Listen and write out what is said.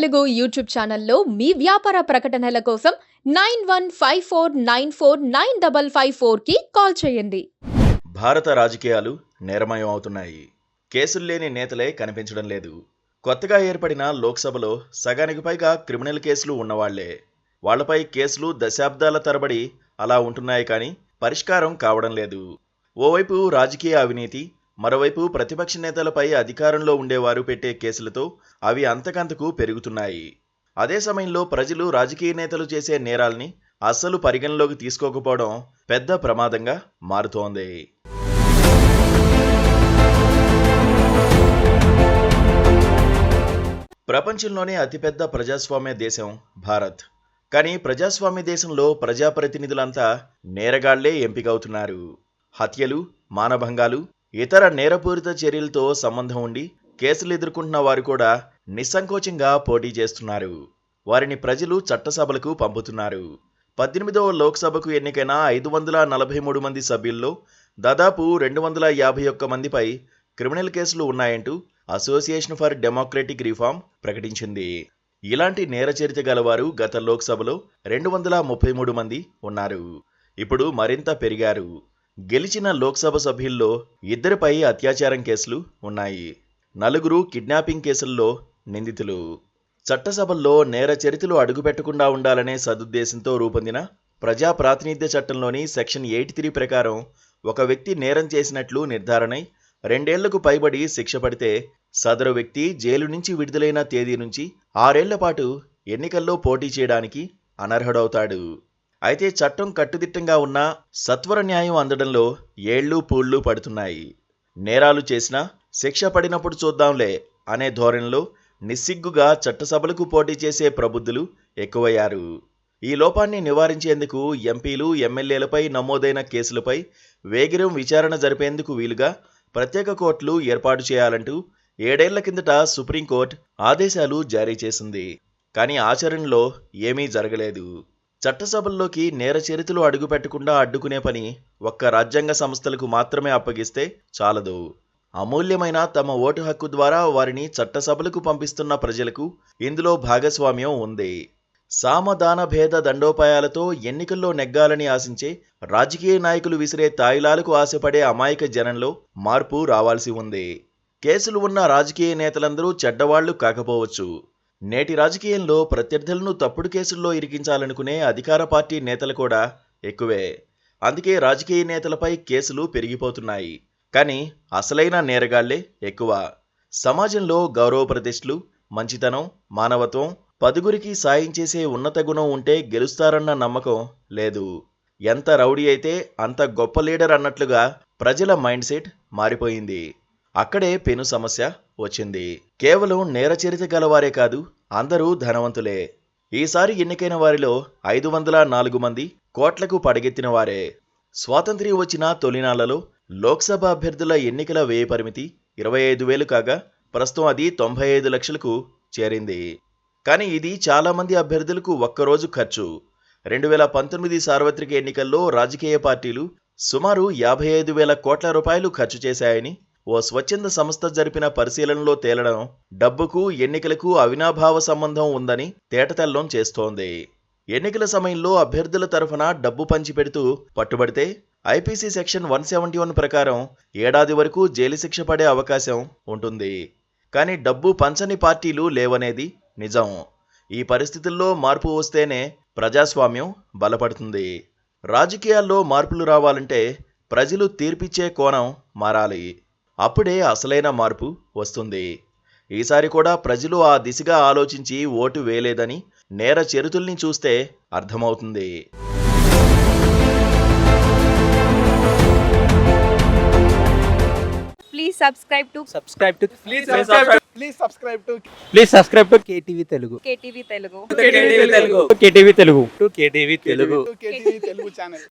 Telugu YouTube ఛానల్లో మీ వ్యాపార ప్రకటనల కోసం 9154949554కి కాల్ చేయండి. భారత రాజకీయాలు నేరమయం అవుతున్నాయి. కేసులు లేని నేతలే కనిపించడం లేదు. కొత్తగా ఏర్పడిన లోక్సభలో సగానికి పైగా క్రిమినల్ కేసులు ఉన్నవాళ్లే. వాళ్లపై కేసులు దశాబ్దాల తరబడి అలా ఉంటున్నాయి కానీ పరిష్కారం కావడం లేదు. ఓవైపు రాజకీయ అవినీతి, మరోవైపు ప్రతిపక్ష నేతలపై అధికారంలో ఉండేవారు పెట్టే కేసులతో అవి అంతకంతకు పెరుగుతున్నాయి. అదే సమయంలో ప్రజలు రాజకీయ నేతలు చేసే నేరాల్ని అస్సలు పరిగణలోకి తీసుకోకపోవడం పెద్ద ప్రమాదంగా మారుతోంది. ప్రపంచంలోనే అతిపెద్ద ప్రజాస్వామ్య దేశం భారత్. కానీ ప్రజాస్వామ్య దేశంలో ప్రజాప్రతినిధులంతా నేరగాళ్లే ఎంపికవుతున్నారు. హత్యలు, మానభంగాలు, ఇతర నేరపూరిత చర్యలతో సంబంధం ఉండి కేసులు ఎదుర్కొంటున్న వారు కూడా నిస్సంకోచంగా పోటీ చేస్తున్నారు. వారిని ప్రజలు చట్టసభలకు పంపుతున్నారు. 18వ లోక్సభకు ఎన్నికైన 543 మంది సభ్యుల్లో దాదాపు 251 మందిపై క్రిమినల్ కేసులు ఉన్నాయంటూ అసోసియేషన్ ఫర్ డెమోక్రటిక్ రిఫార్మ్ ప్రకటించింది. ఇలాంటి నేర చరిత్ర గలవారు గత లోక్సభలో 233 మంది ఉన్నారు. ఇప్పుడు మరింత పెరిగారు. గెలిచిన లోక్సభ సభ్యుల్లో 2పై అత్యాచారం కేసులు ఉన్నాయి. 4 కిడ్నాపింగ్ కేసుల్లో నిందితులు. చట్టసభల్లో నేర చరిత్రలు అడుగుపెట్టకుండా ఉండాలనే సదుద్దేశంతో రూపొందిన ప్రజా ప్రాతినిధ్య చట్టంలోని సెక్షన్ 83 ప్రకారం ఒక వ్యక్తి నేరం చేసినట్లు నిర్ధారణై 2 ఏళ్లకు పైబడి శిక్ష పడితే సదరు వ్యక్తి జైలు నుంచి విడుదలైన తేదీ నుంచి 6 ఏళ్ల పాటు ఎన్నికల్లో పోటీ చేయడానికి అనర్హుడవుతాడు. అయితే చట్టం కట్టుదిట్టంగా ఉన్నా సత్వర న్యాయం అందడంలో ఏళ్లు పూళ్లు పడుతున్నాయి. నేరాలు చేసినా శిక్ష పడినప్పుడు చూద్దాంలే అనే ధోరణిలో నిస్సిగ్గుగా చట్టసభలకు పోటీ చేసే ప్రబుద్ధులు ఎక్కువయ్యారు. ఈ లోపాన్ని నివారించేందుకు ఎంపీలు, ఎమ్మెల్యేలపై నమోదైన కేసులపై వేగిరం విచారణ జరిపేందుకు వీలుగా ప్రత్యేక కోర్టులు ఏర్పాటు చేయాలంటూ 7 ఏళ్ల కిందట సుప్రీంకోర్టు ఆదేశాలు జారీ చేసింది. కానీ ఆచరణలో ఏమీ జరగలేదు. చట్టసభల్లోకి నేర చరిత్రలు అడుగుపెట్టకుండా అడ్డుకునే పని ఒక్క రాజ్యాంగ సంస్థలకు మాత్రమే అప్పగిస్తే చాలదు. అమూల్యమైన తమ ఓటు హక్కు ద్వారా వారిని చట్టసభలకు పంపిస్తున్న ప్రజలకు ఇందులో భాగస్వామ్యం ఉంది. సామదాన భేద దండోపాయాలతో ఎన్నికల్లో నెగ్గాలని ఆశించే రాజకీయ నాయకులు విసిరే తాయిలాలకు ఆశపడే అమాయక జనంలో మార్పు రావాల్సి ఉంది. కేసులు ఉన్న రాజకీయ నేతలందరూ చెడ్డవాళ్లు కాకపోవచ్చు. నేటి రాజకీయంలో ప్రత్యర్థులను తప్పుడు కేసుల్లో ఇరికించాలనుకునే అధికార పార్టీ నేతలు కూడా ఎక్కువే. అందుకే రాజకీయ నేతలపై కేసులు పెరిగిపోతున్నాయి. కానీ అసలైన నేరగాళ్లే ఎక్కువ. సమాజంలో గౌరవ ప్రతిష్టలు, మంచితనం, మానవత్వం, పదుగురికి సాయం చేసే ఉన్నత గుణం ఉంటే గెలుస్తారన్న నమ్మకం లేదు. ఎంత రౌడీ అయితే అంత గొప్ప లీడర్ అన్నట్లుగా ప్రజల మైండ్ సెట్ మారిపోయింది. అక్కడే పెను సమస్య వచ్చింది. కేవలం నేర చరిత్ర గలవారే కాదు, అందరూ ధనవంతులే. ఈసారి ఎన్నికైన వారిలో 504 మంది కోట్లకు పడగెత్తిన వారే. స్వాతంత్ర్యం వచ్చిన తొలినాళ్లలో లోక్సభ అభ్యర్థుల ఎన్నికల వ్యయ పరిమితి 25,000 కాగా ప్రస్తుతం అది 95 లక్షలకు చేరింది. కానీ ఇది చాలామంది అభ్యర్థులకు ఒక్కరోజు ఖర్చు. 2019 సార్వత్రిక ఎన్నికల్లో రాజకీయ పార్టీలు సుమారు 55,000 కోట్ల రూపాయలు ఖర్చు చేశాయని ఓ స్వచ్ఛంద సంస్థ జరిపిన పరిశీలనలో తేలడం డబ్బుకు ఎన్నికలకు అవినాభావ సంబంధం ఉందని తేటతెల్లం చేస్తోంది. ఎన్నికల సమయంలో అభ్యర్థుల తరఫున డబ్బు పంచిపెడుతూ పట్టుబడితే ఐపీసీ సెక్షన్ 171 ప్రకారం ఏడాది వరకు జైలు శిక్ష పడే అవకాశం ఉంటుంది. కానీ డబ్బు పంచని పార్టీలు లేవనేది నిజం. ఈ పరిస్థితుల్లో మార్పు వస్తేనే ప్రజాస్వామ్యం బలపడుతుంది. రాజకీయాల్లో మార్పులు రావాలంటే ప్రజలు తీర్పిచ్చే కోణం మారాలి. అప్పుడే అసలైన మార్పు వస్తుంది. ఈసారి కూడా ప్రజలు ఆ దిశగా ఆలోచించి ఓటు వేయలేదని నేర చరిత్రల్ని చూస్తే అర్థమవుతుంది. Please subscribe to KTV Telugu. KTV Telugu. KTV Telugu channel.